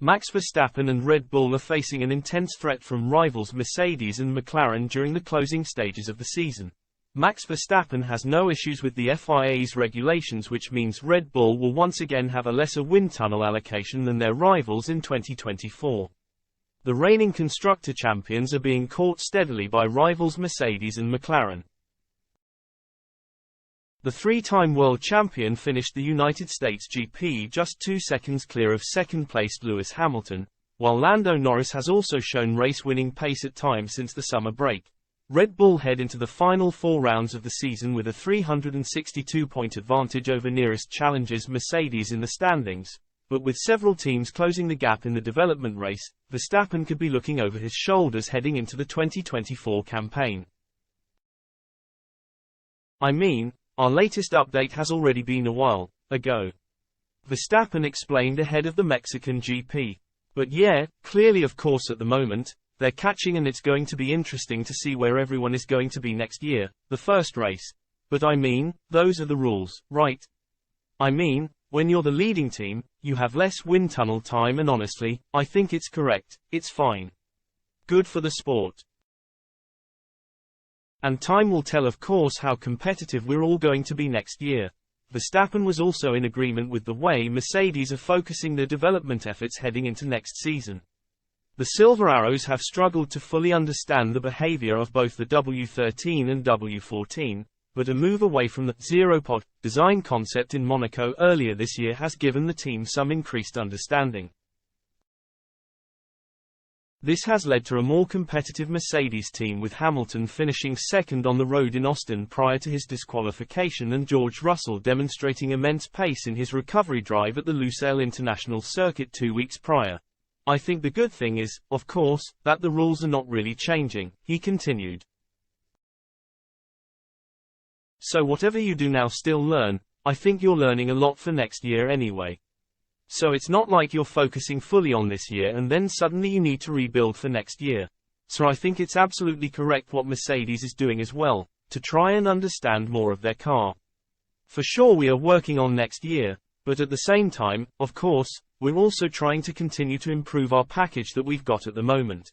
Max Verstappen and Red Bull are facing an intense threat from rivals Mercedes and McLaren during the closing stages of the season. Max Verstappen has no issues with the FIA's regulations, which means Red Bull will once again have a lesser wind tunnel allocation than their rivals in 2024. The reigning constructor champions are being caught steadily by rivals Mercedes and McLaren. The three-time world champion finished the United States GP just 2 seconds clear of second-placed Lewis Hamilton, while Lando Norris has also shown race-winning pace at times since the summer break. Red Bull head into the final 4 rounds of the season with a 362-point advantage over nearest challengers Mercedes in the standings, but with several teams closing the gap in the development race, Verstappen could be looking over his shoulders heading into the 2024 campaign. Our latest update has already been a while ago. Verstappen explained ahead of the Mexican GP. But yeah, clearly of course at the moment, they're catching and it's going to be interesting to see where everyone is going to be next year, the first race. But those are the rules, right? When you're the leading team, you have less wind tunnel time, and honestly, I think it's correct, it's fine. Good for the sport. And time will tell of course how competitive we're all going to be next year. Verstappen was also in agreement with the way Mercedes are focusing their development efforts heading into next season. The Silver Arrows have struggled to fully understand the behavior of both the W13 and W14, but a move away from the zero-pod design concept in Monaco earlier this year has given the team some increased understanding. This has led to a more competitive Mercedes team, with Hamilton finishing second on the road in Austin prior to his disqualification and George Russell demonstrating immense pace in his recovery drive at the Lusail International Circuit 2 weeks prior. I think the good thing is, of course, that the rules are not really changing, he continued. So whatever you do now, still learn. I think you're learning a lot for next year anyway. So it's not like you're focusing fully on this year and then suddenly you need to rebuild for next year. So I think it's absolutely correct what Mercedes is doing as well, to try and understand more of their car. For sure we are working on next year, but at the same time, of course, we're also trying to continue to improve our package that we've got at the moment.